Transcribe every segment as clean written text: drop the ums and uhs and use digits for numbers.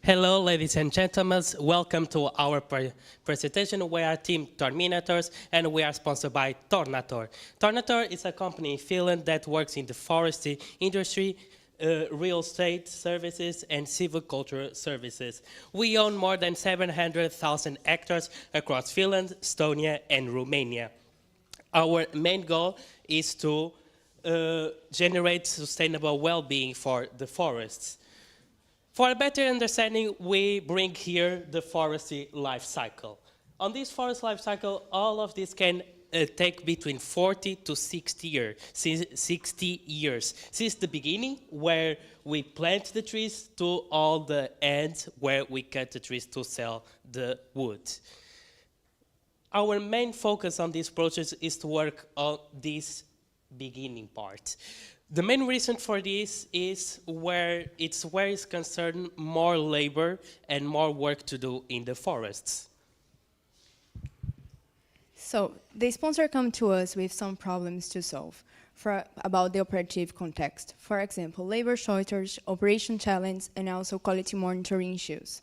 Hello, ladies and gentlemen. Welcome to our presentation. We are Team Terminators, and we are sponsored by Tornator. Tornator is a company in Finland that works in the forestry industry, real estate services, and silviculture services. We own more than 700,000 hectares across Finland, Estonia, and Romania. Our main goal is to generate sustainable well-being for the forests. For a better understanding, we bring here the forestry life cycle. On this forest life cycle, all of this can take between 40 to 60 years, since the beginning, where we plant the trees, to all the ends, where we cut the trees to sell the wood. Our main focus on this project is to work on this beginning part. The main reason for this is where it's concerned more labor and more work to do in the forests. So the sponsor come to us with some problems to solve about the operative context. For example, labor shortage, operation challenge, and also quality monitoring issues.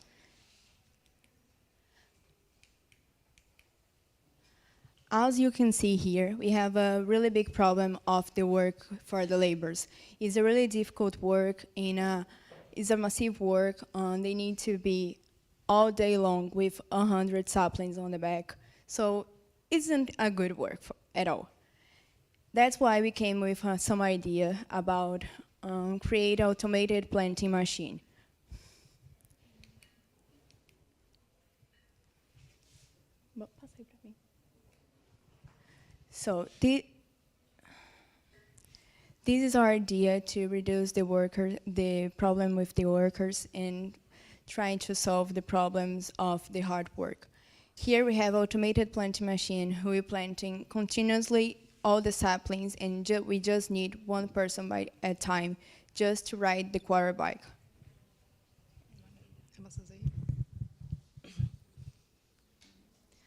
As you can see here, we have a really big problem of the work for the laborers. It's a really difficult work, it's a massive work, and they need to be all day long with 100 saplings on the back. So it isn't a good work at all. That's why we came with some idea about create automated planting machine. So this is our idea to reduce the problem with the workers and trying to solve the problems of the hard work. Here we have automated planting machine who is planting continuously all the saplings, and we just need one person at a time just to ride the quarter bike.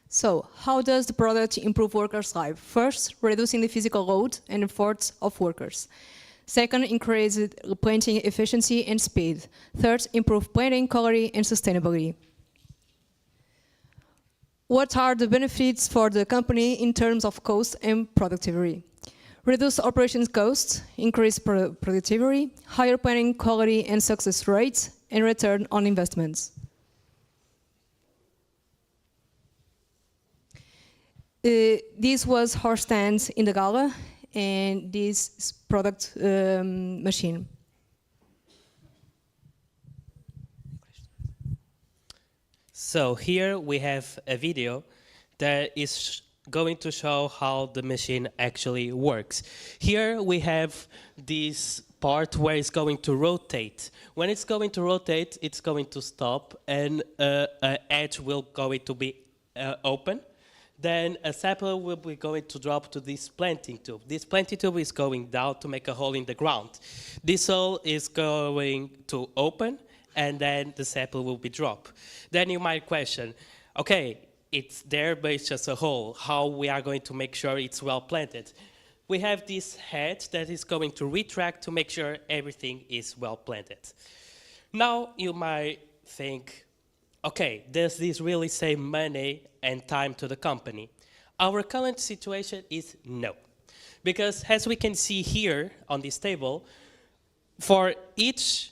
So, how does the product improve workers' life? First, reducing the physical load and efforts of workers. Second, increase planting efficiency and speed. Third, improve planting quality and sustainability. What are the benefits for the company in terms of cost and productivity? Reduce operations costs, increase productivity, higher planting quality and success rates, and return on investments. This was our stand in the gala, and this product machine. So here we have a video that is going to show how the machine actually works. Here we have this part where it's going to rotate. When it's going to rotate, it's going to stop, and an edge will going to be open. Then a sapling will be going to drop to this planting tube. This planting tube is going down to make a hole in the ground. This hole is going to open, and then the sapling will be dropped. Then you might question, okay, it's there, but it's just a hole. How we are going to make sure it's well planted? We have this head that is going to retract to make sure everything is well planted. Now you might think, okay, does this really save money and time to the company? Our current situation is no. Because as we can see here on this table, for each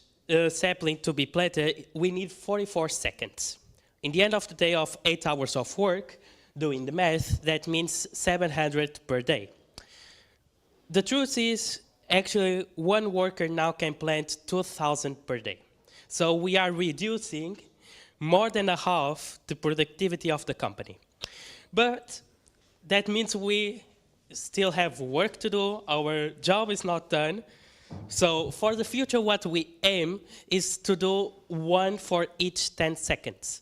sapling to be planted, we need 44 seconds. In the end of the day of 8 hours of work, doing the math, that means 700 per day. The truth is, actually, one worker now can plant 2,000 per day. So we are reducing more than a half the productivity of the company. But that means we still have work to do. Our job is not done. So for the future, what we aim is to do one for each 10 seconds.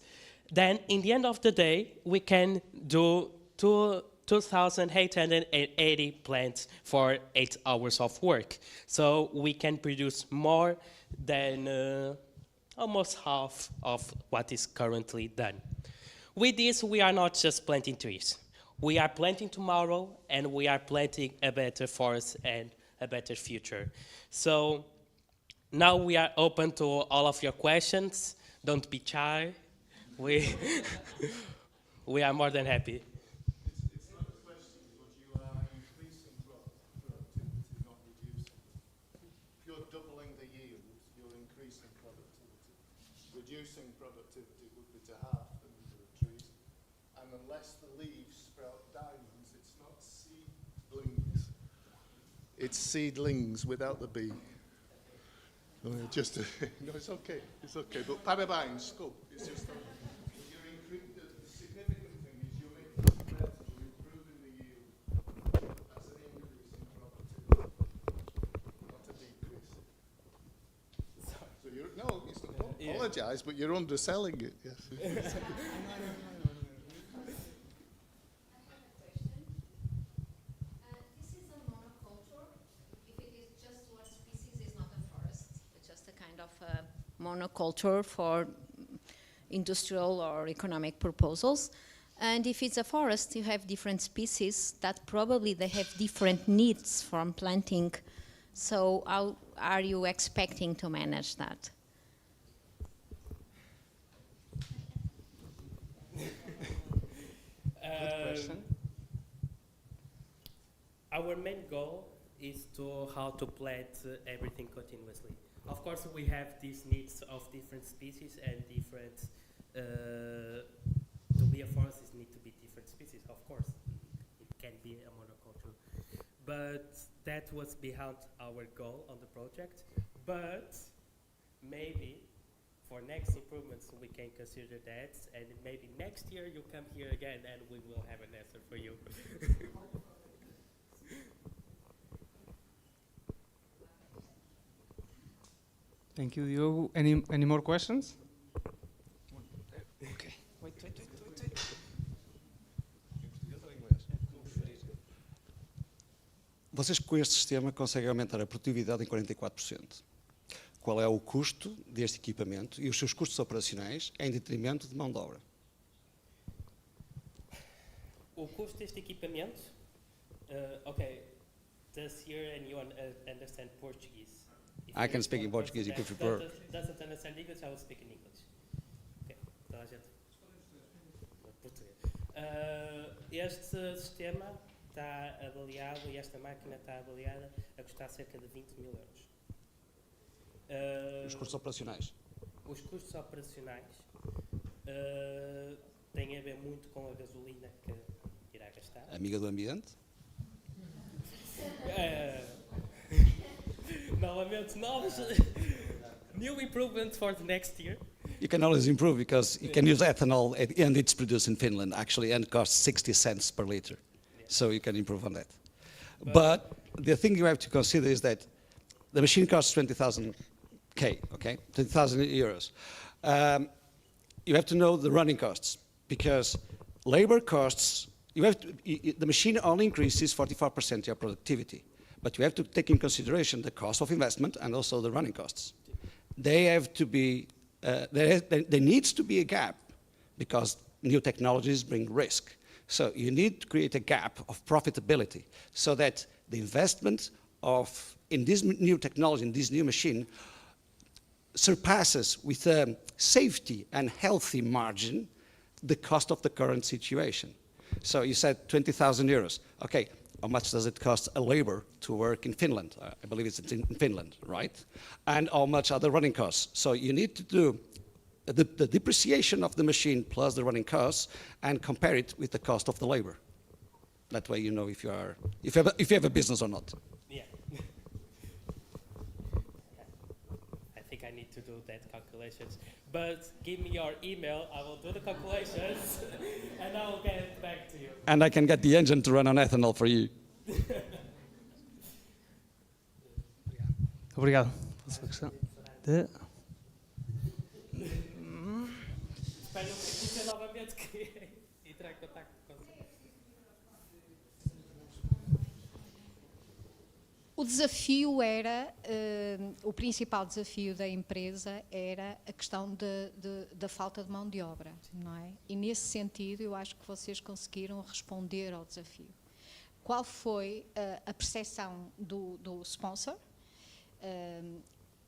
Then in the end of the day, we can do 2,880 plants for 8 hours of work. So we can produce more than almost half of what is currently done. With this, we are not just planting trees. We are planting tomorrow, and we are planting a better forest and a better future. So now we are open to all of your questions. don't be shy. We we are more than happy. It's not a question, but you are increasing productivity, not reducing. If you're doubling the yield, you're increasing productivity. Reducing productivity would be to halve the number of trees. And unless the leaves sprout diamonds, it's not seedlings. It's seedlings without the B. No, it's okay. It's okay. But paradigm, scope, it's just the significant thing is you're making it better, you're improving the yield. That's an increase in productivity, not a decrease. So you're don't apologise, but you're underselling it. Yes. This is a monoculture. If it is just one species, it's not a forest. It's just a kind of monoculture for industrial or economic proposals. And if it's a forest, you have different species that probably they have different needs from planting. So how are you expecting to manage that? Our main goal is to how to plant everything continuously. Of course, we have these needs of different species and different. To be a forest, it need to be different species. Of course, it can be a monoculture, but that was behind our goal on the project. But maybe for next improvements, we can consider that, and maybe next year you come here again, and we will have an answer for you. Thank you, Diogo. Any more questions? Okay. Wait. Vocês com este sistema conseguem aumentar a produtividade em 44%. Qual é o custo deste equipamento e os seus custos operacionais em detrimento de mão de obra? O custo deste equipamento, okay, does here anyone understand Portuguese? If I can speak in Portuguese if you prefer. Doesn't understand English, I will speak in English. Okay, então a gente... Português. Este sistema está avaliado, e esta máquina está avaliada a custar cerca de 20 mil euros. Os custos operacionais? Os custos operacionais têm a ver muito com a gasolina que irá gastar. Amiga do ambiente? Novamente, new improvements for the next year. You can always improve because you can use ethanol and it's produced in Finland actually and costs 60 cents per liter. So you can improve on that. But the thing you have to consider is that the machine costs 20,000 okay? 20,000 euros. You have to know the running costs because labor costs, the machine only increases 44% your productivity. But you have to take in consideration the cost of investment and also the running costs. They have to be, there needs to be a gap because new technologies bring risk. So you need to create a gap of profitability so that the investment in this new technology, in this new machine, surpasses with a safety and healthy margin the cost of the current situation. So you said 20,000 euros. Okay. How much does it cost a labor to work in Finland? I believe it's in Finland, right? And how much are the running costs? So you need to do the depreciation of the machine plus the running costs and compare it with the cost of the labor. That way you know if you have a business or not. Yeah. I think I need to do that calculations. But give me your email, I will do the calculations, and I will get it back to you. And I can get the engine to run on ethanol for you. Obrigado. Espero não dizer novamente que entrar em contato com você. O desafio era, o principal desafio da empresa era a questão da falta de mão de obra, não é? E nesse sentido eu acho que vocês conseguiram responder ao desafio. Qual foi a percepção do sponsor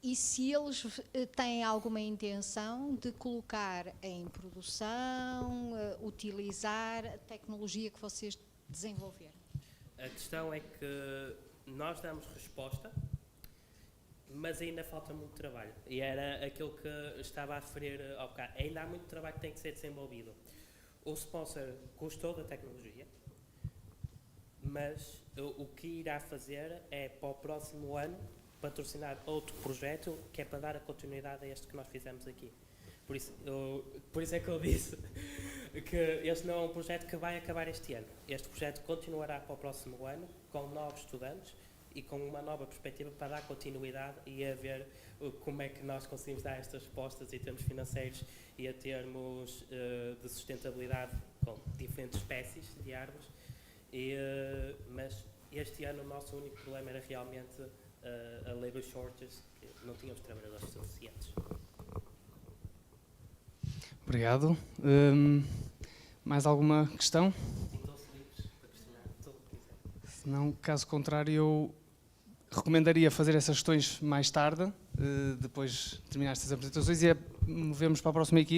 e se eles têm alguma intenção de colocar em produção, utilizar a tecnologia que vocês desenvolveram. A questão é que nós damos resposta, mas ainda falta muito trabalho. E era aquilo que estava a referir ao bocado. Ainda há muito trabalho que tem que ser desenvolvido. O sponsor gostou da tecnologia, mas o que irá fazer é, para o próximo ano, patrocinar outro projeto que é para dar a continuidade a este que nós fizemos aqui. Por isso é que eu disse que este não é um projeto que vai acabar este ano. Este projeto continuará para o próximo ano, com novos estudantes e com uma nova perspectiva para dar continuidade e a ver como é que nós conseguimos dar estas respostas em termos financeiros e a termos de sustentabilidade com diferentes espécies de árvores. Mas este ano o nosso único problema era realmente a labor shortage, que não tínhamos trabalhadores suficientes. Obrigado. Mais alguma questão? Tem 12 livros para questionar tudo o que quiser. Se não, caso contrário, eu recomendaria fazer essas questões mais tarde, depois de terminar estas apresentações, e movemos para a próxima equipa.